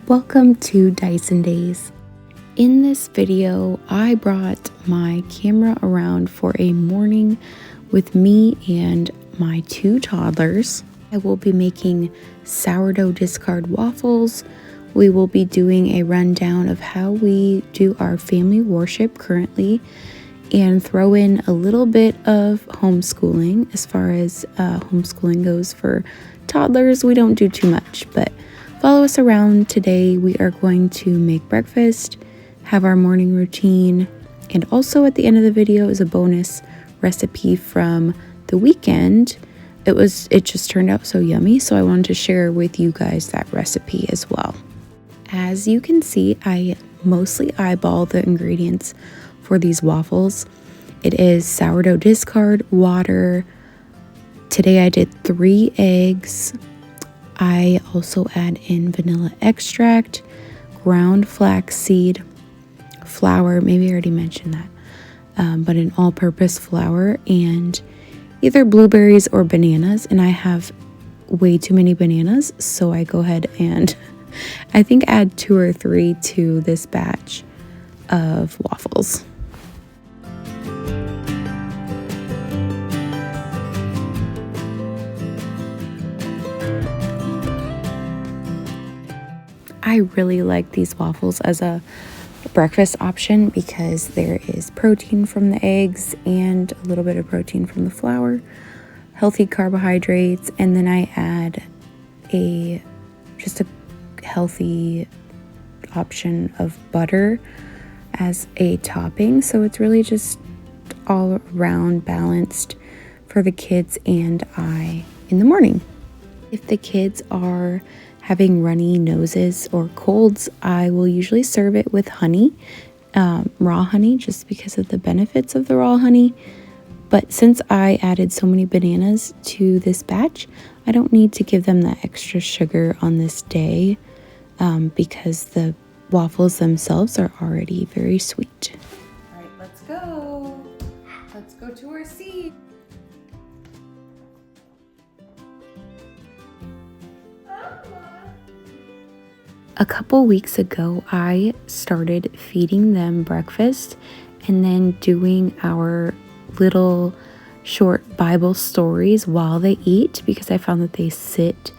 Welcome to Dyson Days. In this video, I brought my camera around for a morning with me and my two toddlers. I will be making sourdough discard waffles. We will be doing a rundown of how we do our family worship currently and throw in a little bit of homeschooling. As far as homeschooling goes for toddlers, we don't do too much, but follow us around. Today we are going to make breakfast, have our morning routine, and also at the end of the video is a bonus recipe from the weekend. It just turned out so yummy, so I wanted to share with you guys that recipe as well. As you can see, I mostly eyeball the ingredients for these waffles. It is sourdough discard, water. Today I did 3 eggs. I also add in vanilla extract, ground flaxseed, flour, maybe I already mentioned that, but an all-purpose flour, and either blueberries or bananas. And I have way too many bananas, so I go ahead and I think add 2 or 3 to this batch of waffles. I really like these waffles as a breakfast option because there is protein from the eggs and a little bit of protein from the flour, healthy carbohydrates, and then I add just a healthy option of butter as a topping. So it's really just all around balanced for the kids and I in the morning. If the kids are having runny noses or colds, I will usually serve it with honey, raw honey, just because of the benefits of the raw honey. But since I added so many bananas to this batch, I don't need to give them that extra sugar on this day because the waffles themselves are already very sweet. All right, let's go. Let's go to our seat. A couple weeks ago, I started feeding them breakfast and then doing our little short Bible stories while they eat because I found that they sit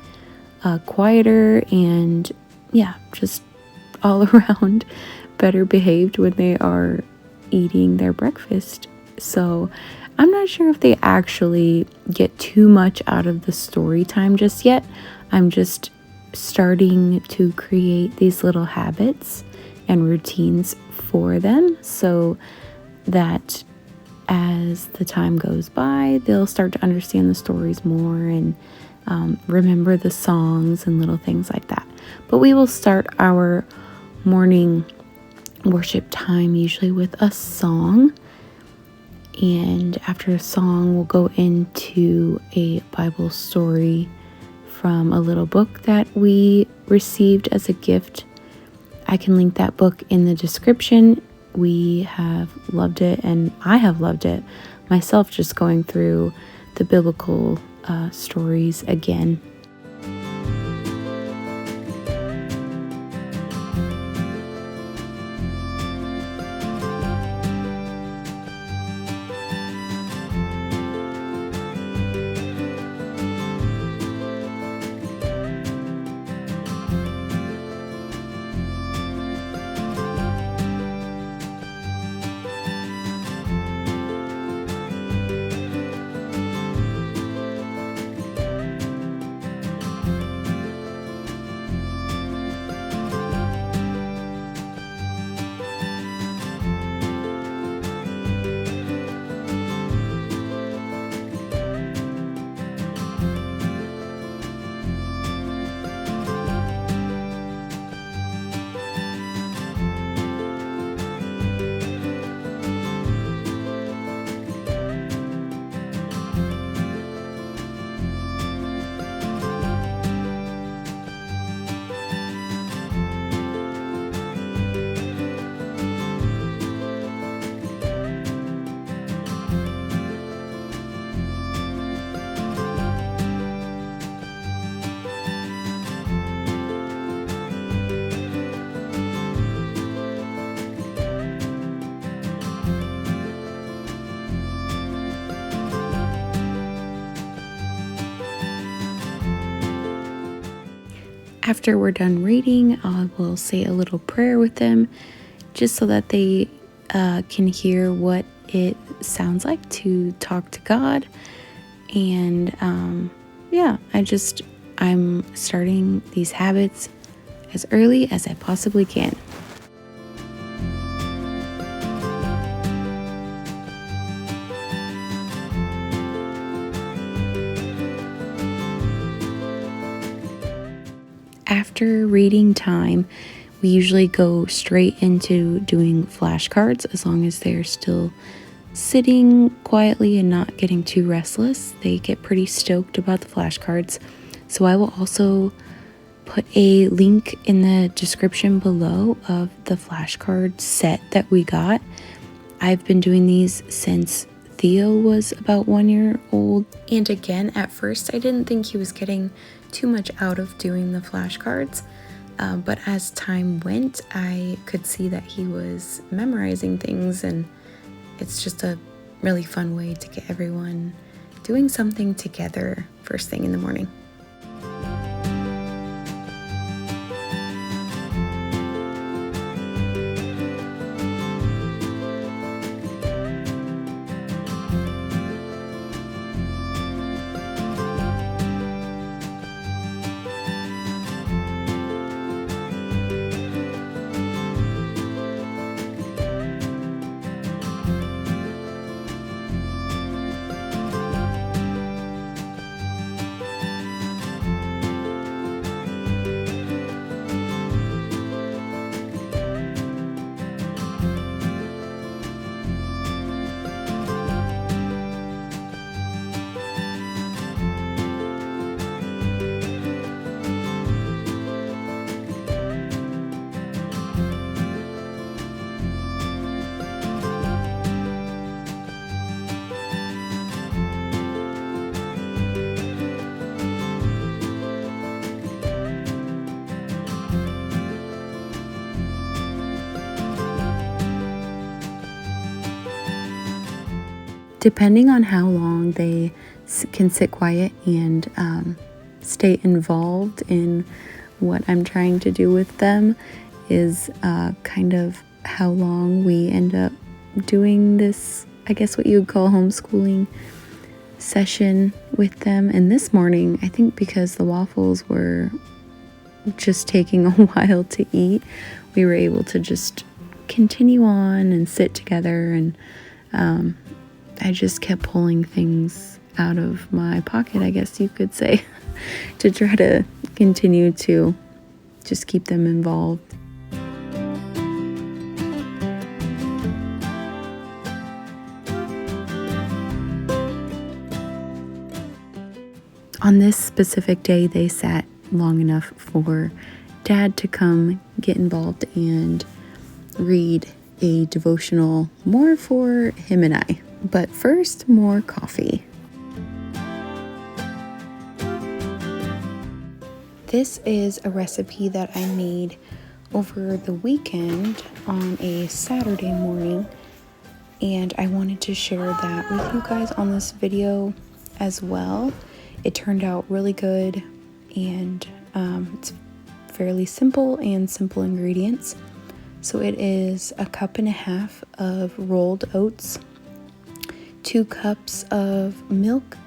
quieter and just all around better behaved when they are eating their breakfast. So I'm not sure if they actually get too much out of the story time just yet. I'm just starting to create these little habits and routines for them so that as the time goes by, they'll start to understand the stories more and remember the songs and little things like that. But we will start our morning worship time usually with a song. And after a song, we'll go into a Bible story from a little book that we received as a gift. I can link that book in the description. We have loved it, and I have loved it myself, just going through the biblical stories again. after we're done reading, I will say a little prayer with them just so that they can hear what it sounds like to talk to God. And yeah, I'm starting these habits as early as I possibly can. After reading time, we usually go straight into doing flashcards as long as they're still sitting quietly and not getting too restless. They get pretty stoked about the flashcards. So I will also put a link in the description below of the flashcard set that we got. I've been doing these since Theo was about 1 year old. And again, at first I didn't think he was getting too much out of doing the flashcards. But as time went, I could see that he was memorizing things, and it's just a really fun way to get everyone doing something together first thing in the morning. Depending on how long they can sit quiet and stay involved in what I'm trying to do with them is kind of how long we end up doing this, I guess what you would call homeschooling session with them. And this morning, I think because the waffles were just taking a while to eat, we were able to just continue on and sit together, and I just kept pulling things out of my pocket, I guess you could say, to try to continue to just keep them involved. On this specific day, they sat long enough for Dad to come get involved and read a devotional more for him and I. But first, more coffee. This is a recipe that I made over the weekend on a Saturday morning, and I wanted to share that with you guys on this video as well. It turned out really good, and it's fairly simple and simple ingredients. So it is 1.5 cups of rolled oats, 2 cups of milk,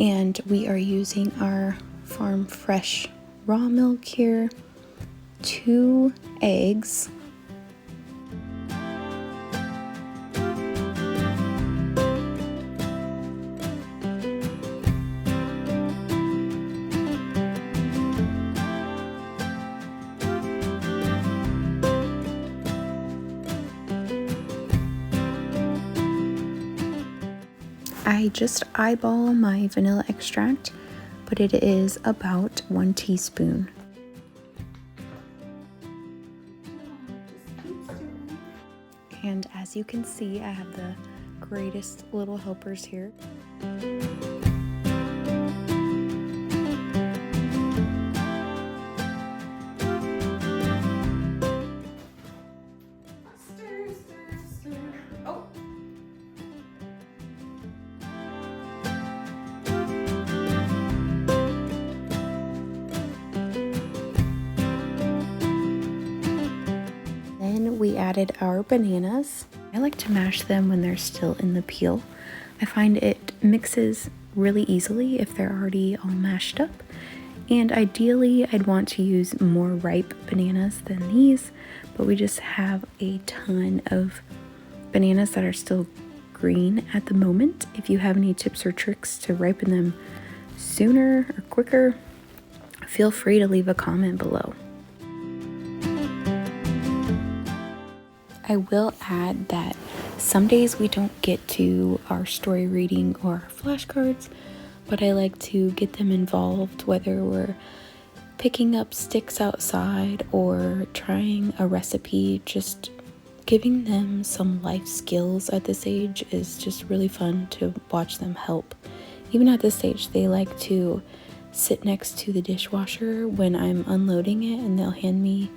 and we are using our farm fresh raw milk here, 2 eggs, I just eyeball my vanilla extract, but it is about 1 teaspoon. And as you can see, I have the greatest little helpers here. added our bananas. I like to mash them when they're still in the peel. I find it mixes really easily if they're already all mashed up. And ideally, I'd want to use more ripe bananas than these, but we just have a ton of bananas that are still green at the moment. If you have any tips or tricks to ripen them sooner or quicker, feel free to leave a comment below. I will add that some days we don't get to our story reading or our flashcards, but I like to get them involved, whether we're picking up sticks outside or trying a recipe. Just giving them some life skills at this age is just really fun to watch them help. Even at this age, they like to sit next to the dishwasher when I'm unloading it, and they'll hand me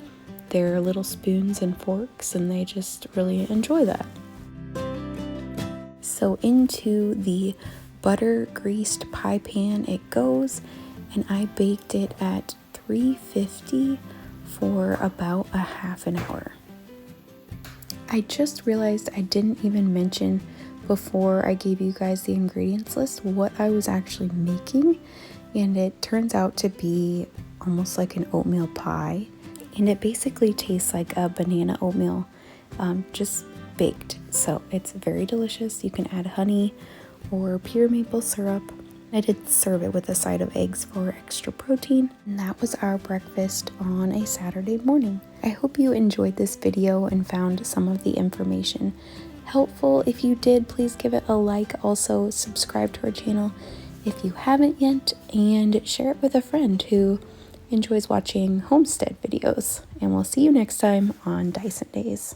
their little spoons and forks, and they just really enjoy that. So into the butter greased pie pan it goes, and I baked it at 350 for about a half an hour. I just realized I didn't even mention before I gave you guys the ingredients list what I was actually making, and it turns out to be almost like an oatmeal pie, and it basically tastes like a banana oatmeal, just baked. So it's very delicious. You can add honey or pure maple syrup. I did serve it with a side of eggs for extra protein, and that was our breakfast on a Saturday morning. I hope you enjoyed this video and found some of the information helpful. If you did, please give it a like. Also, subscribe to our channel if you haven't yet, and share it with a friend who enjoys watching Homestead videos. And we'll see you next time on Dyson Days.